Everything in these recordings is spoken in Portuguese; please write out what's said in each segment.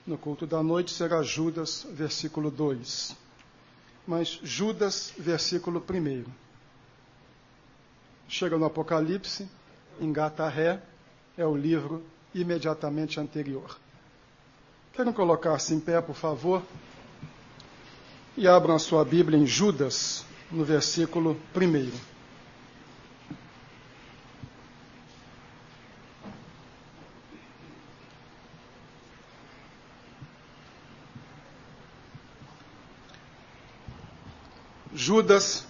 No culto da noite será Judas, versículo 2. Mas Judas, versículo 1. Chega no Apocalipse, engata ré, é o livro imediatamente anterior. Querem colocar-se em pé, por favor? E abram a sua Bíblia em Judas, no versículo 1. Judas,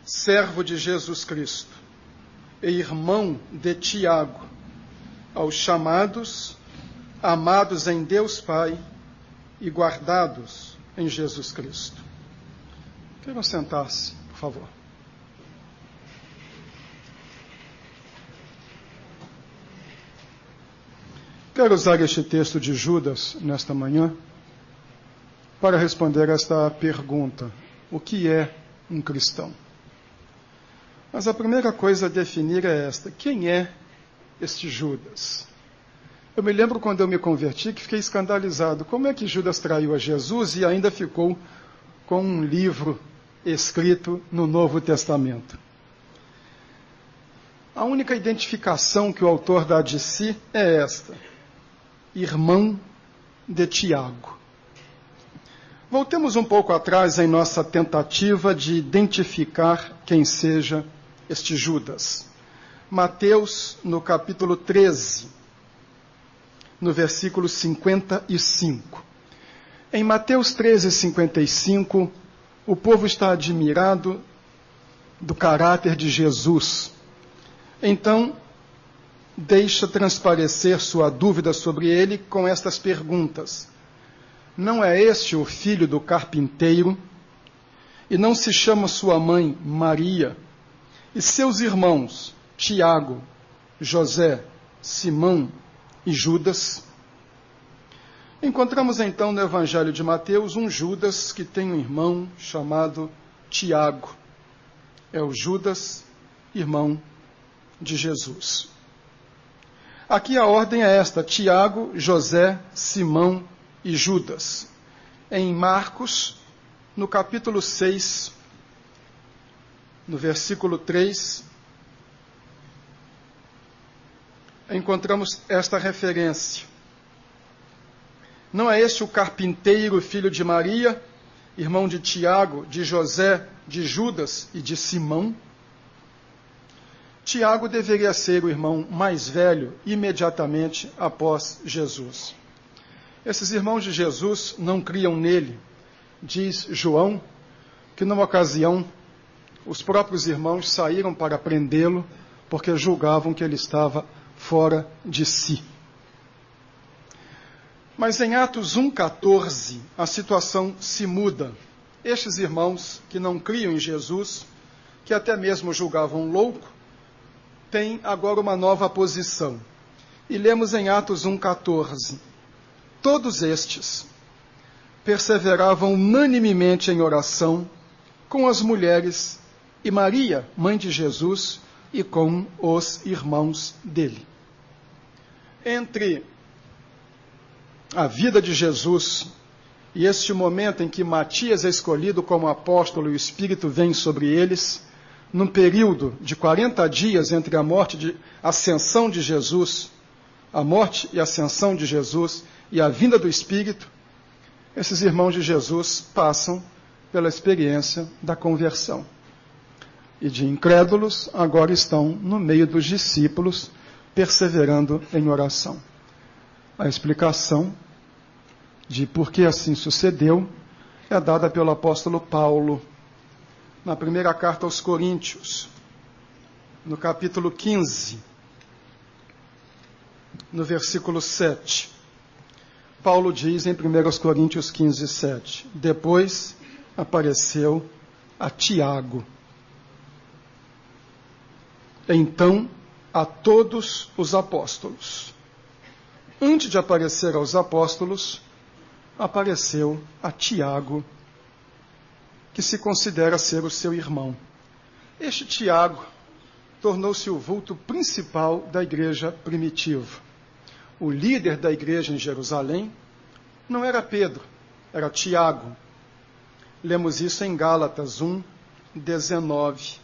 servo de Jesus Cristo e irmão de Tiago, aos chamados, amados em Deus Pai e guardados em Jesus Cristo. Queiram sentar-se, por favor. Quero usar este texto de Judas nesta manhã para responder esta pergunta: o que é um cristão? Mas a primeira coisa a definir é esta: quem é este Judas? Eu me lembro quando eu me converti que fiquei escandalizado. Como é que Judas traiu a Jesus e ainda ficou com um livro escrito no Novo Testamento? A única identificação que o autor dá de si é esta: irmão de Tiago. Voltemos um pouco atrás em nossa tentativa de identificar quem seja este Judas. Mateus, no capítulo 13, no versículo 55. Em Mateus 13, 55, o povo está admirado do caráter de Jesus. Então, deixa transparecer sua dúvida sobre ele com estas perguntas: não é este o filho do carpinteiro? E não se chama sua mãe Maria? E seus irmãos Tiago, José, Simão e Judas? Encontramos então no Evangelho de Mateus um Judas que tem um irmão chamado Tiago. É o Judas, irmão de Jesus. Aqui a ordem é esta: Tiago, José, Simão e Judas. Em Marcos, no capítulo 6, no versículo 3, encontramos esta referência. Não é este o carpinteiro, filho de Maria, irmão de Tiago, de José, de Judas e de Simão? Tiago deveria ser o irmão mais velho imediatamente após Jesus. Esses irmãos de Jesus não criam nele. Diz João que numa ocasião os próprios irmãos saíram para prendê-lo porque julgavam que ele estava fora de si. Mas em Atos 1,14 a situação se muda. Estes irmãos que não criam em Jesus, que até mesmo julgavam louco, têm agora uma nova posição. E lemos em Atos 1,14: todos estes perseveravam unanimemente em oração com as mulheres e Maria, mãe de Jesus, e com os irmãos dele. Entre a vida de Jesus e este momento em que Matias é escolhido como apóstolo e o Espírito vem sobre eles, num período de 40 dias entre a morte e ascensão de Jesus, a morte e ascensão de Jesus e a vinda do Espírito, esses irmãos de Jesus passam pela experiência da conversão. E de incrédulos, agora estão no meio dos discípulos, perseverando em oração. A explicação de por que assim sucedeu é dada pelo apóstolo Paulo, na primeira carta aos Coríntios, no capítulo 15, no versículo 7. Paulo diz em 1 Coríntios 15, 7, depois apareceu a Tiago. Então, a todos os apóstolos. Antes de aparecer aos apóstolos, apareceu a Tiago, que se considera ser o seu irmão. Este Tiago tornou-se o vulto principal da igreja primitiva. O líder da igreja em Jerusalém, Não era Pedro, era Tiago. Lemos isso em Gálatas 1:19.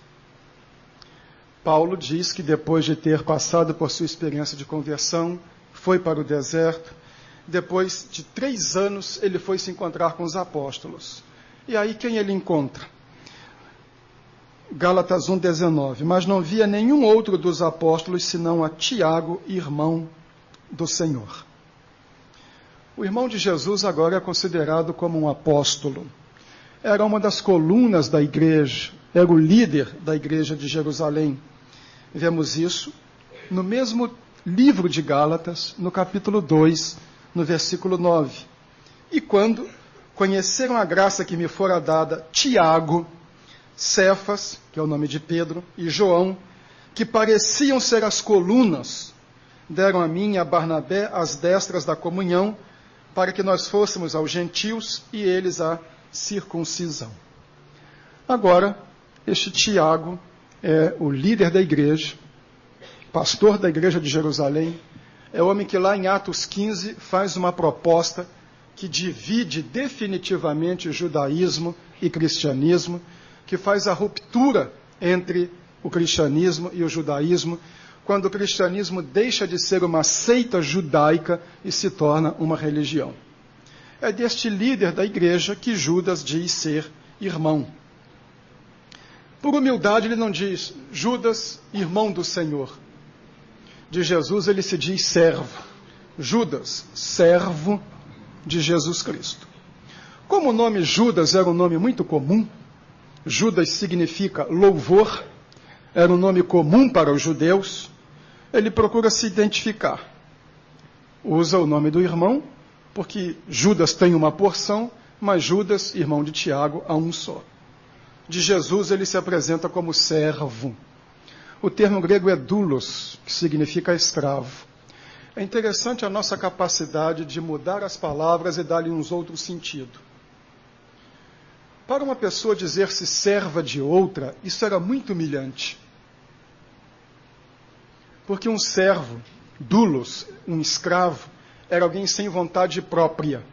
Paulo diz que depois de ter passado por sua experiência de conversão, foi para o deserto. Depois de 3 anos, ele foi se encontrar com os apóstolos. E aí quem ele encontra? Gálatas 1:19. Mas não via nenhum outro dos apóstolos, senão a Tiago, irmão do Senhor. O irmão de Jesus agora é considerado como um apóstolo. Era uma das colunas da igreja, era o líder da igreja de Jerusalém. Vemos isso no mesmo livro de Gálatas, no capítulo 2, no versículo 9. E quando conheceram a graça que me fora dada, Tiago, Cefas, que é o nome de Pedro, e João, que pareciam ser as colunas, deram a mim e a Barnabé as destras da comunhão, para que nós fôssemos aos gentios e eles à circuncisão. Agora, este Tiago é o líder da igreja, pastor da igreja de Jerusalém, é o homem que lá em Atos 15 faz uma proposta que divide definitivamente o judaísmo e cristianismo, que faz a ruptura entre o cristianismo e o judaísmo, quando o cristianismo deixa de ser uma seita judaica e se torna uma religião. É deste líder da igreja que Judas diz ser irmão. Por humildade ele não diz Judas, irmão do Senhor. De Jesus ele se diz servo. Judas, servo de Jesus Cristo. Como o nome Judas era um nome muito comum, Judas significa louvor, era um nome comum para os judeus, ele procura se identificar. Usa o nome do irmão, porque Judas tem uma porção, mas Judas, irmão de Tiago, há um só. De Jesus ele se apresenta como servo. O termo grego é doulos, que significa escravo. É interessante a nossa capacidade de mudar as palavras e dar-lhe uns outros sentidos. Para uma pessoa dizer-se serva de outra, isso era muito humilhante. Porque um servo, doulos, um escravo, era alguém sem vontade própria,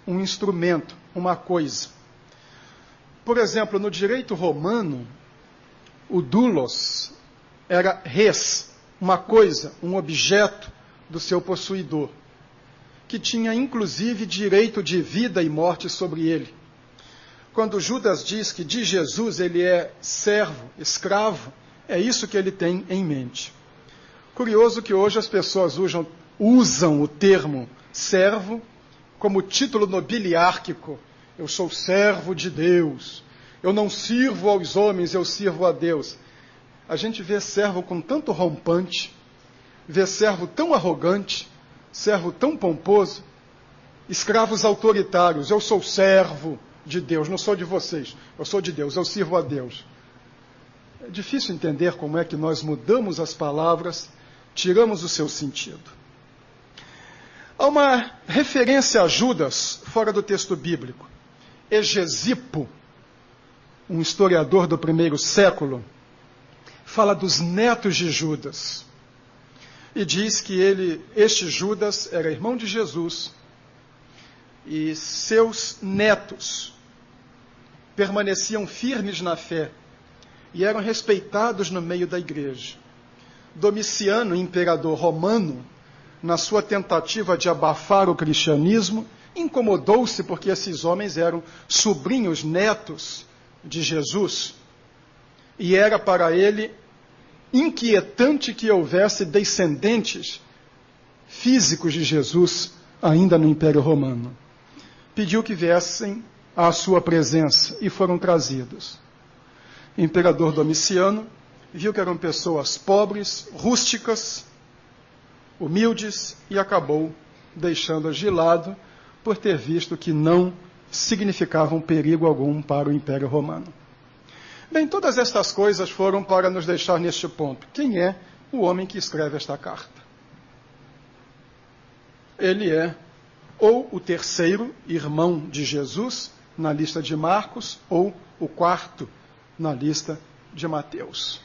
um instrumento, uma coisa. Por exemplo, no direito romano, o doulos era res, uma coisa, um objeto do seu possuidor, que tinha inclusive direito de vida e morte sobre ele. Quando Judas diz que de Jesus ele é servo, escravo, é isso que ele tem em mente. Curioso que hoje as pessoas usam o termo servo como título nobiliárquico. Eu sou servo de Deus. Eu não sirvo aos homens, eu sirvo a Deus. A gente vê servo com tanto rompante, vê servo tão arrogante, servo tão pomposo, escravos autoritários. Eu sou servo de Deus, não sou de vocês, eu sou de Deus, eu sirvo a Deus. É difícil entender como é que nós mudamos as palavras, tiramos o seu sentido. Há uma referência a Judas fora do texto bíblico. Hegesipo, um historiador do primeiro século, fala dos netos de Judas e diz que este Judas era irmão de Jesus e seus netos permaneciam firmes na fé e eram respeitados no meio da igreja. Domiciano, imperador romano, na sua tentativa de abafar o cristianismo, incomodou-se porque esses homens eram sobrinhos netos de Jesus. E era para ele inquietante que houvesse descendentes físicos de Jesus ainda no Império Romano. Pediu que viessem à sua presença e foram trazidos. O imperador Domiciano viu que eram pessoas pobres, rústicas, humildes e acabou deixando-as de lado por ter visto que não significavam perigo algum para o Império Romano. Bem, todas estas coisas foram para nos deixar neste ponto. Quem é o homem que escreve esta carta? Ele é ou o terceiro irmão de Jesus na lista de Marcos, ou o quarto na lista de Mateus.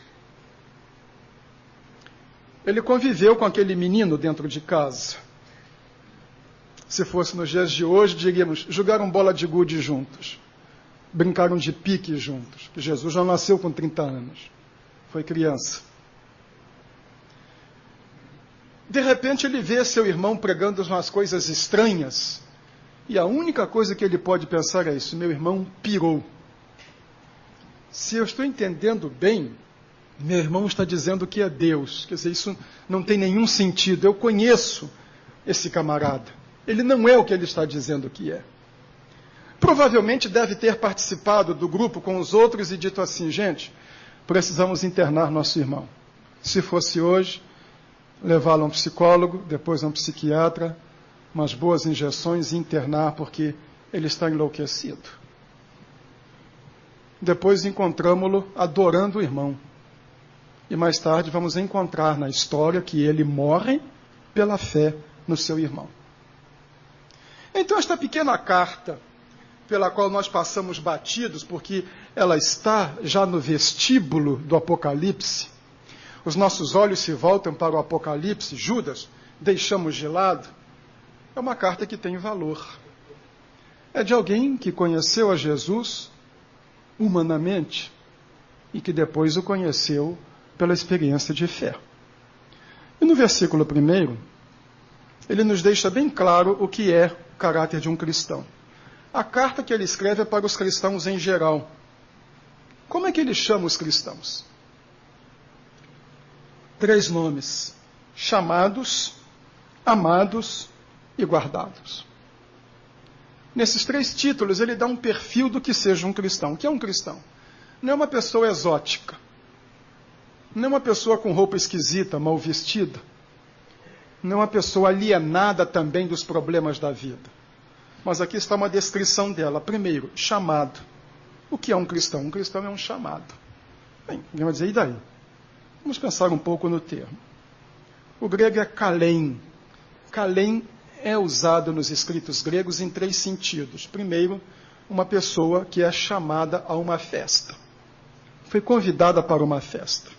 Ele conviveu com aquele menino dentro de casa. Se fosse nos dias de hoje, diríamos, jogaram bola de gude juntos. Brincaram de pique juntos. Que Jesus já nasceu com 30 anos. Foi criança. De repente ele vê seu irmão pregando umas coisas estranhas. E a única coisa que ele pode pensar é isso: meu irmão pirou. Se eu estou entendendo bem, meu irmão está dizendo que é Deus. Quer dizer, isso não tem nenhum sentido. Eu conheço esse camarada. Ele não é o que ele está dizendo que é. Provavelmente deve ter participado do grupo com os outros e dito assim: gente, precisamos internar nosso irmão. Se fosse hoje, levá-lo a um psicólogo, depois a um psiquiatra, umas boas injeções e internar, porque ele está enlouquecido. Depois encontramo-lo adorando o irmão. E mais tarde vamos encontrar na história que ele morre pela fé no seu irmão. Então esta pequena carta, pela qual nós passamos batidos, porque ela está já no vestíbulo do Apocalipse, os nossos olhos se voltam para o Apocalipse, Judas, deixamos de lado, é uma carta que tem valor. É de alguém que conheceu a Jesus humanamente e que depois o conheceu pela experiência de fé. E no versículo 1, ele nos deixa bem claro o que é o caráter de um cristão. A carta que ele escreve é para os cristãos em geral. Como é que ele chama os cristãos? 3 nomes: chamados, amados e guardados. Nesses 3 títulos ele dá um perfil do que seja um cristão. O que é um cristão? Não é uma pessoa exótica. Não é uma pessoa com roupa esquisita, mal vestida. Não é uma pessoa alienada também dos problemas da vida. Mas aqui está uma descrição dela. Primeiro, chamado. O que é um cristão? Um cristão é um chamado. Bem, alguém vai dizer, e daí? Vamos pensar um pouco no termo. O grego é kalein. Kalein é usado nos escritos gregos em 3 sentidos. Primeiro, uma pessoa que é chamada a uma festa. Foi convidada para uma festa.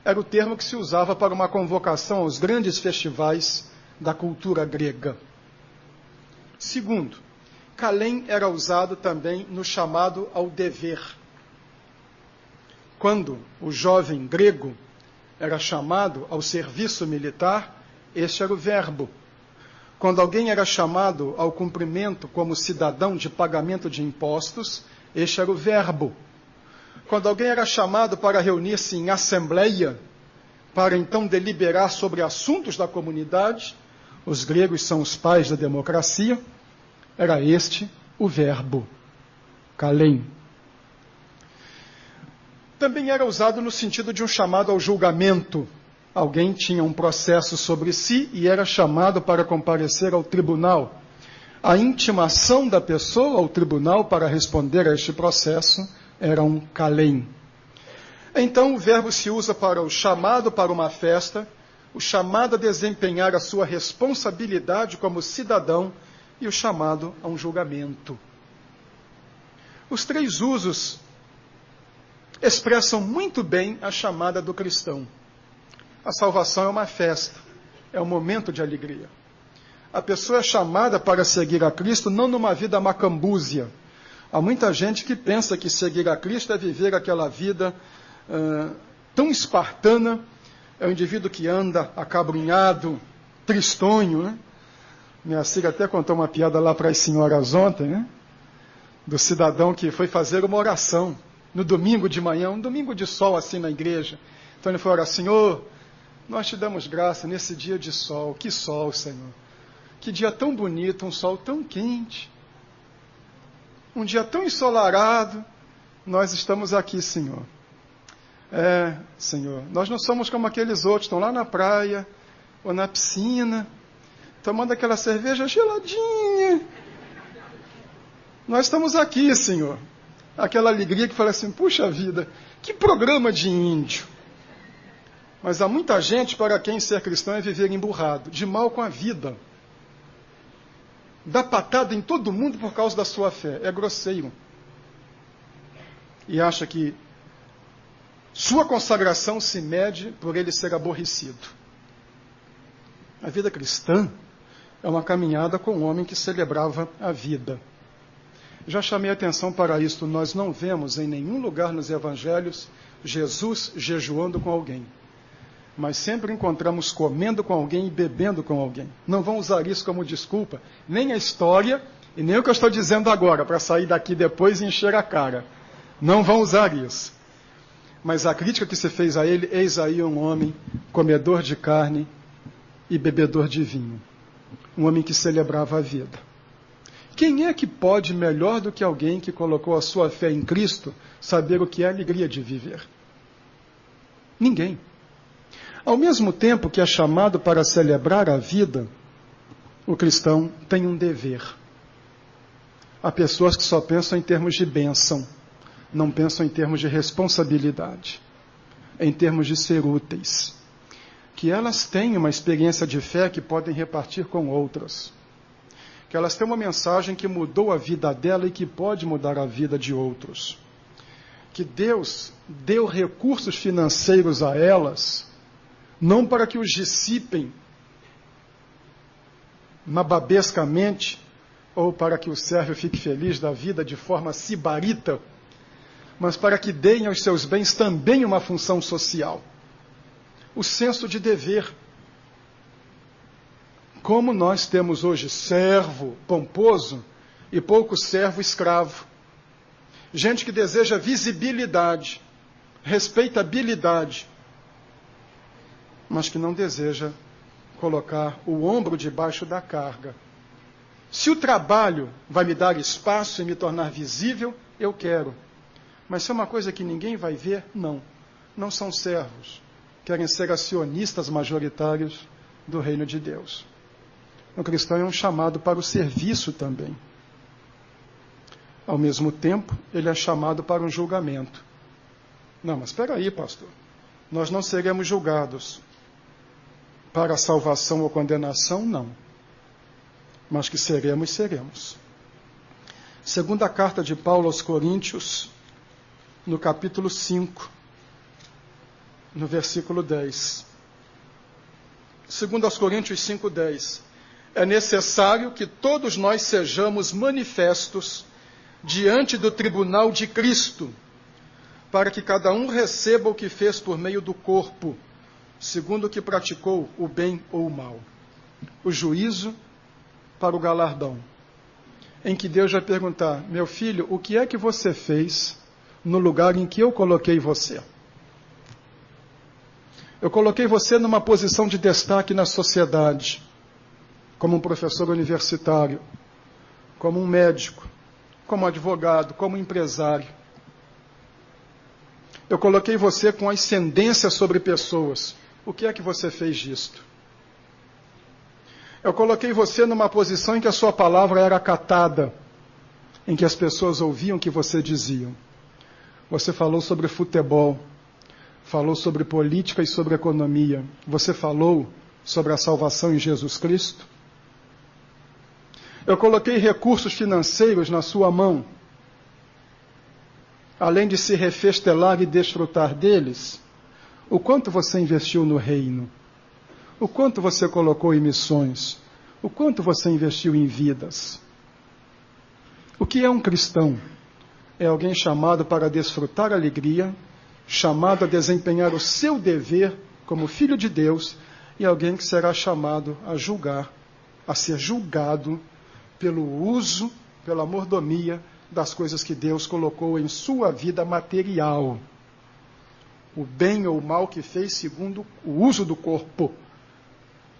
Era o termo que se usava para uma convocação aos grandes festivais da cultura grega. Segundo, kalein era usado também no chamado ao dever. Quando o jovem grego era chamado ao serviço militar, este era o verbo. Quando alguém era chamado ao cumprimento como cidadão de pagamento de impostos, este era o verbo. Quando alguém era chamado para reunir-se em assembleia, para então deliberar sobre assuntos da comunidade, os gregos são os pais da democracia, era este o verbo, kalein. Também era usado no sentido de um chamado ao julgamento. Alguém tinha um processo sobre si e era chamado para comparecer ao tribunal. A intimação da pessoa ao tribunal para responder a este processo era um kalein. Então o verbo se usa para o chamado para uma festa, o chamado a desempenhar a sua responsabilidade como cidadão e o chamado a um julgamento. Os 3 usos expressam muito bem a chamada do cristão. A salvação é uma festa, é um momento de alegria. A pessoa é chamada para seguir a Cristo não numa vida macambúzia. Há muita gente que pensa que seguir a Cristo é viver aquela vida tão espartana. É o indivíduo que anda acabrunhado, tristonho, né? Minha filha até contou uma piada lá para as senhoras ontem, né? Do cidadão que foi fazer uma oração no domingo de manhã, um domingo de sol assim na igreja. Então ele foi orar: Senhor, nós te damos graça nesse dia de sol. Que sol, Senhor. Que dia tão bonito, um sol tão quente. Um dia tão ensolarado. Nós estamos aqui, Senhor. Senhor, nós não somos como aqueles outros, estão lá na praia ou na piscina, tomando aquela cerveja geladinha. Nós estamos aqui, Senhor. Aquela alegria que fala assim, puxa vida, que programa de índio. Mas há muita gente para quem ser cristão é viver emburrado, de mal com a vida. Dá patada em todo mundo por causa da sua fé. É grosseiro. E acha que sua consagração se mede por ele ser aborrecido. A vida cristã É uma caminhada com um homem que celebrava a vida. Já chamei a atenção para isso. Nós não vemos em nenhum lugar nos evangelhos Jesus jejuando com alguém. Mas sempre encontramos comendo com alguém e bebendo com alguém. Não vão usar isso como desculpa, nem a história e nem o que eu estou dizendo agora, para sair daqui depois e encher a cara. Não vão usar isso. Mas a crítica que se fez a ele, eis aí um homem comedor de carne e bebedor de vinho. Um homem que celebrava a vida. Quem é que pode, melhor do que alguém que colocou a sua fé em Cristo, saber o que é a alegria de viver? Ninguém. Ao mesmo tempo que é chamado para celebrar a vida, o cristão tem um dever. Há pessoas que só pensam em termos de bênção, não pensam em termos de responsabilidade, em termos de ser úteis. Que elas têm uma experiência de fé que podem repartir com outras. Que elas têm uma mensagem que mudou a vida dela e que pode mudar a vida de outros. Que Deus deu recursos financeiros a elas, não para que os dissipem nababescamente, ou para que o servo fique feliz da vida de forma sibarita, mas para que deem aos seus bens também uma função social. O senso de dever. Como nós temos hoje servo pomposo e pouco servo escravo. Gente que deseja visibilidade, respeitabilidade, mas que não deseja colocar o ombro debaixo da carga. Se o trabalho vai me dar espaço e me tornar visível, eu quero. Mas se é uma coisa que ninguém vai ver, não. Não são servos. Querem ser acionistas majoritários do reino de Deus. O cristão é um chamado para o serviço também. Ao mesmo tempo, ele é chamado para um julgamento. Não, mas espera aí, pastor. Nós não seremos julgados para a salvação ou condenação, não. Mas que seremos, seremos. Segunda carta de Paulo aos Coríntios, no capítulo 5, no versículo 10. Segundo aos Coríntios 5:10. É necessário que todos nós sejamos manifestos diante do tribunal de Cristo, para que cada um receba o que fez por meio do corpo, segundo o que praticou, o bem ou o mal. O juízo para o galardão, em que Deus vai perguntar: meu filho, o que é que você fez no lugar em que eu coloquei você? Eu coloquei você numa posição de destaque na sociedade, como um professor universitário, como um médico, como advogado, como empresário. Eu coloquei você com ascendência sobre pessoas. O que é que você fez disto? Eu coloquei você numa posição em que a sua palavra era acatada, em que as pessoas ouviam o que você dizia. Você falou sobre futebol, falou sobre política e sobre economia. Você falou sobre a salvação em Jesus Cristo. Eu coloquei recursos financeiros na sua mão, além de se refestelar e desfrutar deles. O quanto você investiu no reino? O quanto você colocou em missões? O quanto você investiu em vidas? O que é um cristão? É alguém chamado para desfrutar alegria, chamado a desempenhar o seu dever como filho de Deus, e alguém que será chamado a julgar, a ser julgado pelo uso, pela mordomia das coisas que Deus colocou em sua vida material. O bem ou o mal que fez segundo o uso do corpo.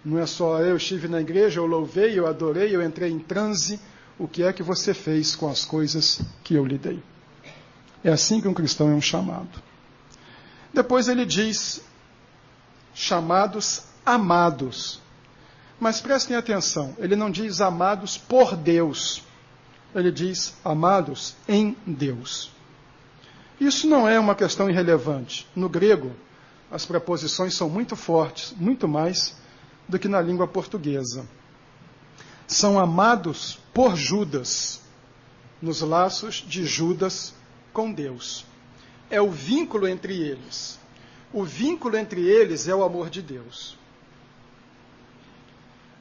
Não é só eu estive na igreja, eu louvei, eu adorei, eu entrei em transe. O que é que você fez com as coisas que eu lhe dei? É assim que um cristão é um chamado. Depois ele diz, chamados amados. Mas prestem atenção, ele não diz amados por Deus. Ele diz amados em Deus. Isso não é uma questão irrelevante. No grego, as preposições são muito fortes, muito mais do que na língua portuguesa. São amados por Judas, nos laços de Judas com Deus. É o vínculo entre eles. O vínculo entre eles é o amor de Deus.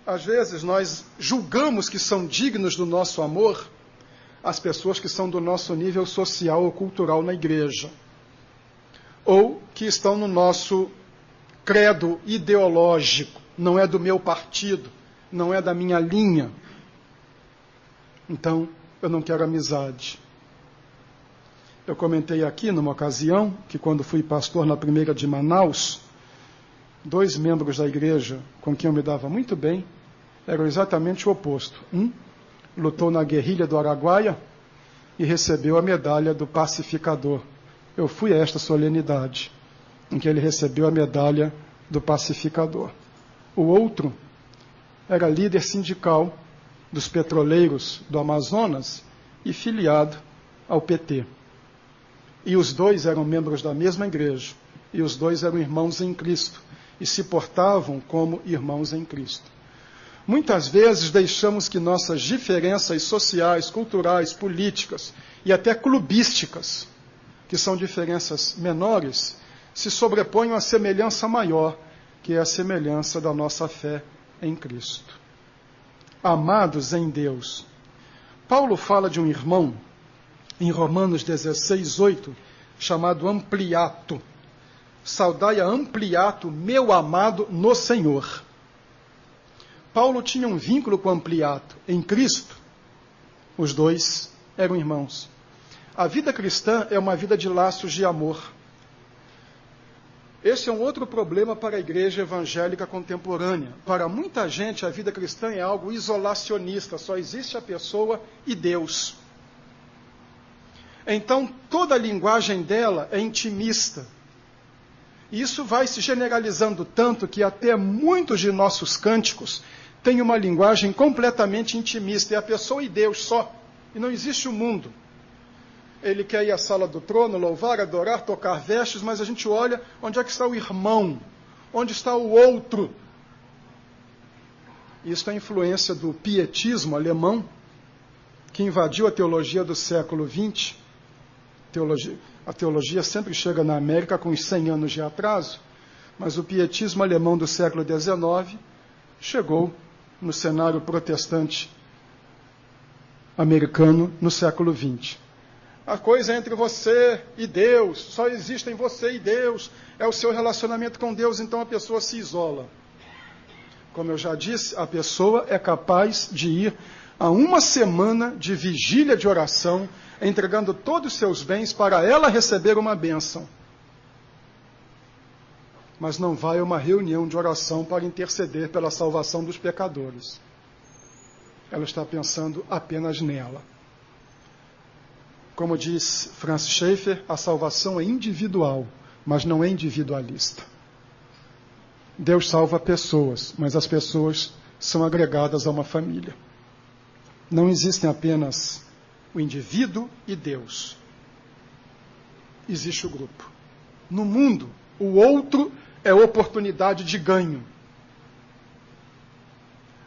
Às vezes nós julgamos que são dignos do nosso amor as pessoas que são do nosso nível social ou cultural na igreja, ou que estão no nosso credo ideológico, não é do meu partido, não é da minha linha. Então, eu não quero amizade. Eu comentei aqui, numa ocasião, que quando fui pastor na primeira de Manaus, 2 membros da igreja com quem eu me dava muito bem, eram exatamente o oposto. Um lutou na guerrilha do Araguaia e recebeu a medalha do pacificador. Eu fui a esta solenidade, em que ele recebeu a medalha do pacificador. O outro era líder sindical dos petroleiros do Amazonas e filiado ao PT. E os 2 eram membros da mesma igreja, e os 2 eram irmãos em Cristo, e se portavam como irmãos em Cristo. Muitas vezes deixamos que nossas diferenças sociais, culturais, políticas e até clubísticas, que são diferenças menores, se sobreponham à semelhança maior, que é a semelhança da nossa fé em Cristo. Amados em Deus. Paulo fala de um irmão, em Romanos 16:8, chamado Ampliato. Saudai a Ampliato, meu amado no Senhor. Paulo tinha um vínculo com Ampliato. Em Cristo, os 2 eram irmãos. A vida cristã é uma vida de laços de amor. Esse é um outro problema para a igreja evangélica contemporânea. Para muita gente, a vida cristã é algo isolacionista, só existe a pessoa e Deus. Então, toda a linguagem dela é intimista. E isso vai se generalizando tanto que até muitos de nossos cânticos têm uma linguagem completamente intimista. É a pessoa e Deus só. E não existe o mundo. Ele quer ir à sala do trono, louvar, adorar, tocar vestes, mas a gente olha onde é que está o irmão, onde está o outro. Isso é a influência do pietismo alemão, que invadiu a teologia do século XX. A teologia sempre chega na América com uns 100 anos de atraso, mas o pietismo alemão do século XIX chegou no cenário protestante americano no século XX. A coisa é entre você e Deus, só existem você e Deus, é o seu relacionamento com Deus, então a pessoa se isola. Como eu já disse, a pessoa é capaz de ir a uma semana de vigília de oração, entregando todos os seus bens para ela receber uma bênção. Mas não vai a uma reunião de oração para interceder pela salvação dos pecadores. Ela está pensando apenas nela. Como diz Francis Schaeffer, a salvação é individual, mas não é individualista. Deus salva pessoas, mas as pessoas são agregadas a uma família. Não existem apenas o indivíduo e Deus. Existe o grupo. No mundo, o outro é oportunidade de ganho.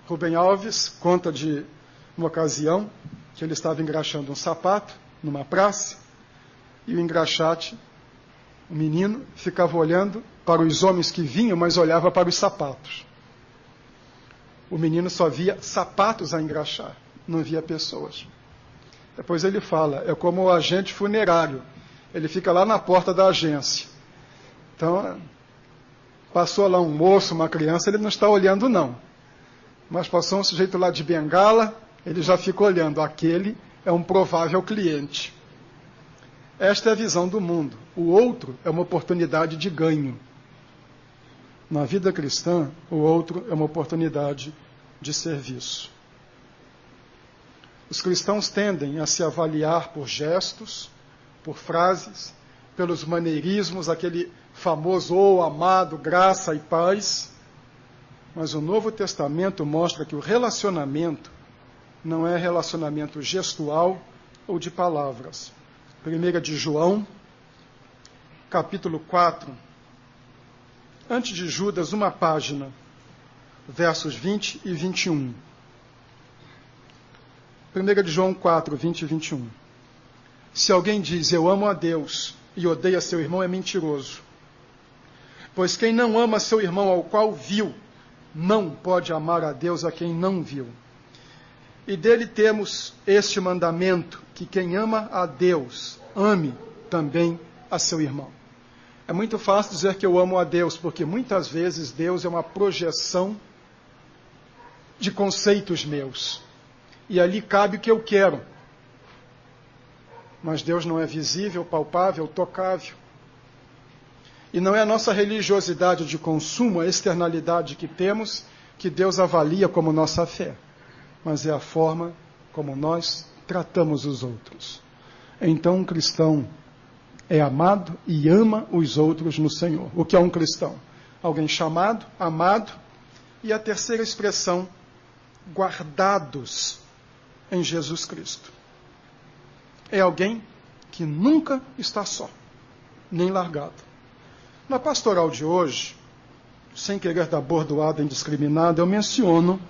Rubem Alves conta de uma ocasião que ele estava engraxando um sapato numa praça, e o engraxate, o menino, ficava olhando para os homens que vinham, mas olhava para os sapatos. O menino só via sapatos a engraxar, não via pessoas. Depois ele fala, é como o agente funerário, ele fica lá na porta da agência. Então, passou lá um moço, uma criança, ele não está olhando não. Mas passou um sujeito lá de bengala, ele já fica olhando, aquele é um provável cliente. Esta é a visão do mundo. O outro é uma oportunidade de ganho. Na vida cristã, o outro é uma oportunidade de serviço. Os cristãos tendem a se avaliar por gestos, por frases, pelos maneirismos, aquele famoso "oh, amado, graça e paz". Mas o Novo Testamento mostra que o relacionamento não é relacionamento gestual ou de palavras. 1 de João, capítulo 4, antes de Judas, uma página, versos 20 e 21. 1 de João 4, 20 e 21. Se alguém diz, eu amo a Deus, e odeia seu irmão, é mentiroso. Pois quem não ama seu irmão ao qual viu, não pode amar a Deus a quem não viu. E dele temos este mandamento, que quem ama a Deus, ame também a seu irmão. É muito fácil dizer que eu amo a Deus, porque muitas vezes Deus é uma projeção de conceitos meus. E ali cabe o que eu quero. Mas Deus não é visível, palpável, tocável. E não é a nossa religiosidade de consumo, a externalidade que temos, que Deus avalia como nossa fé. Mas é a forma como nós tratamos os outros. Então, um cristão é amado e ama os outros no Senhor. O que é um cristão? Alguém chamado, amado, e a terceira expressão, guardados em Jesus Cristo. É alguém que nunca está só, nem largado. Na pastoral de hoje, sem querer dar bordoada indiscriminada, eu menciono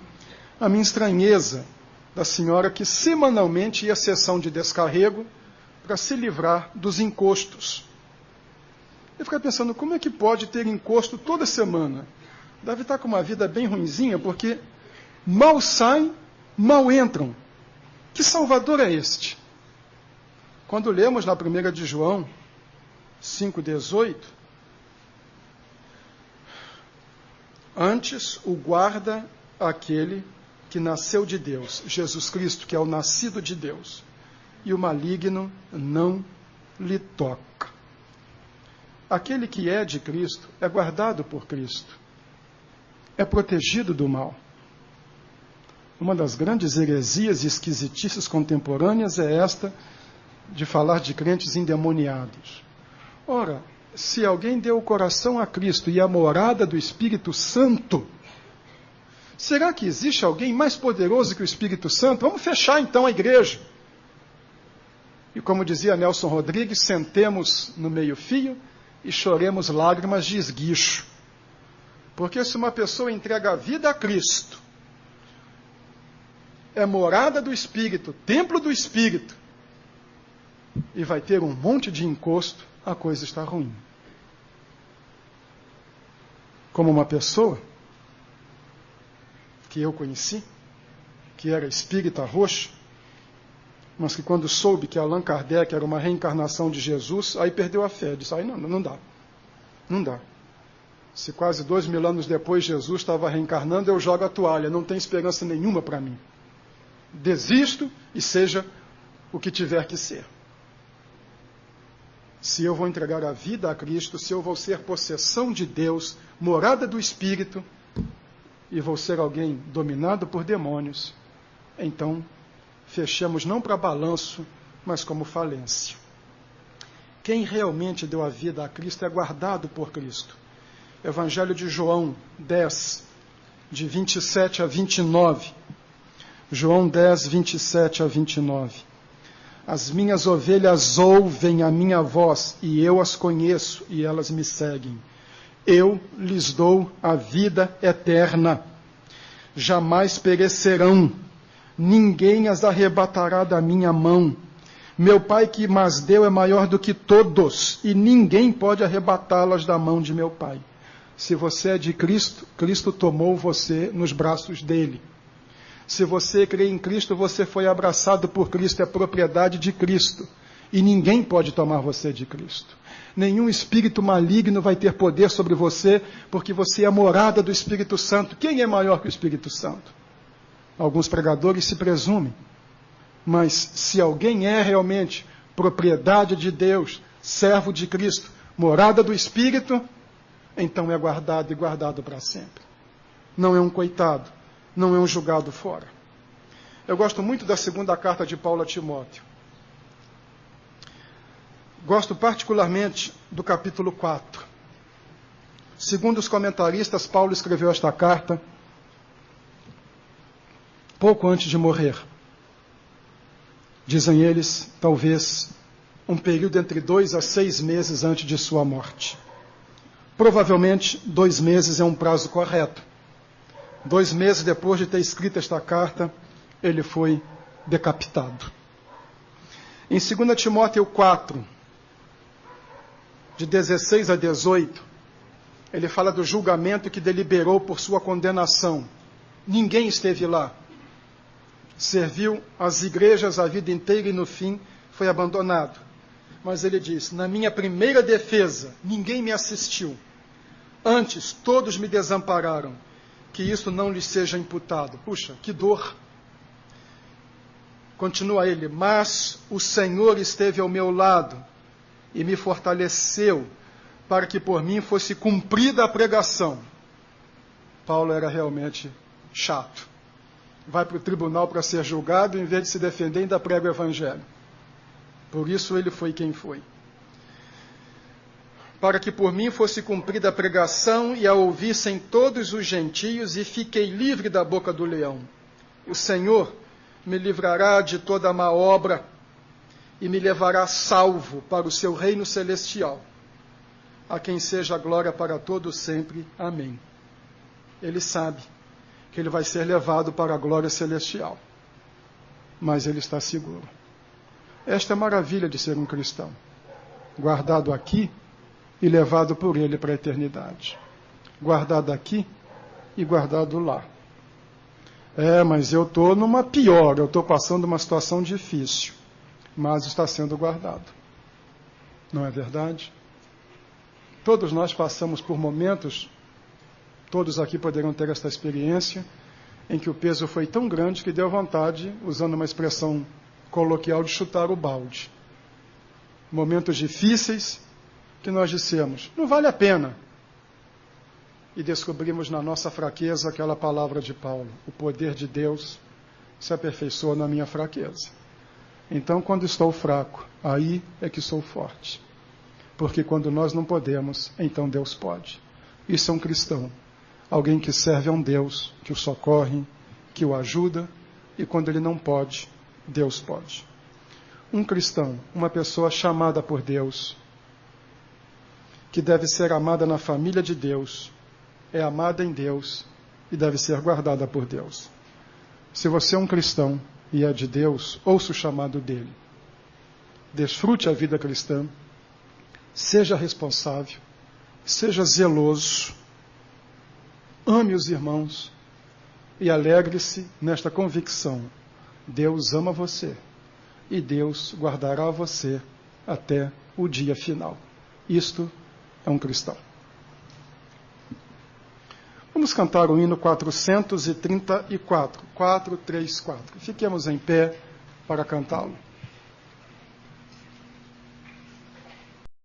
a minha estranheza da senhora que semanalmente ia à sessão de descarrego para se livrar dos encostos. Eu fiquei pensando, como é que pode ter encosto toda semana? Deve estar com uma vida bem ruinzinha, porque mal saem, mal entram. Que Salvador é este? Quando lemos na 1 de João 5,18, antes o guarda aquele que nasceu de Deus, Jesus Cristo, que é o nascido de Deus, e o maligno não lhe toca. Aquele que é de Cristo é guardado por Cristo, é protegido do mal. Uma das grandes heresias e esquisitices contemporâneas é esta de falar de crentes endemoniados. Ora, se alguém deu o coração a Cristo e a morada do Espírito Santo, será que existe alguém mais poderoso que o Espírito Santo? Vamos fechar então a igreja. E como dizia Nelson Rodrigues, sentemos no meio-fio e choremos lágrimas de esguicho. Porque se uma pessoa entrega a vida a Cristo, é morada do Espírito, templo do Espírito, e vai ter um monte de encosto, a coisa está ruim. Como uma pessoa que eu conheci, que era espírita roxo, mas que quando soube que Allan Kardec era uma reencarnação de Jesus, aí perdeu a fé, disse, aí não dá, não dá. Se quase 2000 anos depois Jesus estava reencarnando, eu jogo a toalha, não tem esperança nenhuma para mim. Desisto e seja o que tiver que ser. Se eu vou entregar a vida a Cristo, se eu vou ser possessão de Deus, morada do Espírito, e vou ser alguém dominado por demônios, então fechamos não para balanço, mas como falência. Quem realmente deu a vida a Cristo é guardado por Cristo. Evangelho de João 10, de 27 a 29. João 10, 27 a 29. As minhas ovelhas ouvem a minha voz, e eu as conheço, e elas me seguem. Eu lhes dou a vida eterna. Jamais perecerão, ninguém as arrebatará da minha mão. Meu Pai que mas deu é maior do que todos, e ninguém pode arrebatá-las da mão de meu Pai. Se você é de Cristo, Cristo tomou você nos braços dele. Se você crê em Cristo, você foi abraçado por Cristo, é propriedade de Cristo. E ninguém pode tomar você de Cristo. Nenhum espírito maligno vai ter poder sobre você, porque você é a morada do Espírito Santo. Quem é maior que o Espírito Santo? Alguns pregadores se presumem. Mas se alguém é realmente propriedade de Deus, servo de Cristo, morada do Espírito, então é guardado e guardado para sempre. Não é um coitado. Não é um julgado fora. Eu gosto muito da segunda carta de Paulo a Timóteo. Gosto particularmente do capítulo 4. Segundo os comentaristas, Paulo escreveu esta carta pouco antes de morrer. Dizem eles, talvez, um período entre 2 a 6 meses antes de sua morte. Provavelmente, 2 meses é um prazo correto. 2 meses depois de ter escrito esta carta, ele foi decapitado. Em 2 Timóteo 4, de 16 a 18, Ele fala do julgamento que deliberou por sua condenação. Ninguém esteve lá. Serviu as igrejas a vida inteira e no fim foi abandonado. Mas ele diz, na minha primeira defesa, ninguém me assistiu. Antes, todos me desampararam. Que isso não lhes seja imputado. Puxa, que dor. Continua ele, mas o Senhor esteve ao meu lado e me fortaleceu para que por mim fosse cumprida a pregação. Paulo era realmente chato. Vai para o tribunal para ser julgado, em vez de se defender, ainda prega o evangelho. Por isso ele foi quem foi. Para que por mim fosse cumprida a pregação e a ouvissem todos os gentios, e fiquei livre da boca do leão. O Senhor me livrará de toda má obra e me levará salvo para o seu reino celestial. A quem seja a glória para todos sempre. Amém. Ele sabe que ele vai ser levado para a glória celestial. Mas ele está seguro. Esta é a maravilha de ser um cristão. Guardado aqui e levado por ele para a eternidade. Guardado aqui e guardado lá. Mas eu estou numa pior, eu estou passando uma situação difícil. Mas está sendo guardado. Não é verdade? Todos nós passamos por momentos, todos aqui poderão ter esta experiência, em que o peso foi tão grande que deu vontade, usando uma expressão coloquial, de chutar o balde. Momentos difíceis que nós dissemos, não vale a pena. E descobrimos na nossa fraqueza aquela palavra de Paulo, o poder de Deus se aperfeiçoa na minha fraqueza. Então, quando estou fraco, aí é que sou forte. Porque quando nós não podemos, então Deus pode. Isso é um cristão. Alguém que serve a um Deus, que o socorre, que o ajuda, e quando ele não pode, Deus pode. Um cristão, uma pessoa chamada por Deus, que deve ser amada na família de Deus, é amada em Deus e deve ser guardada por Deus. Se você é um cristão e é de Deus, ouça o chamado dele. Desfrute a vida cristã, seja responsável, seja zeloso, ame os irmãos e alegre-se nesta convicção. Deus ama você e Deus guardará você até o dia final. Isto é um cristão. Vamos cantar o hino 434, 434. Fiquemos em pé para cantá-lo.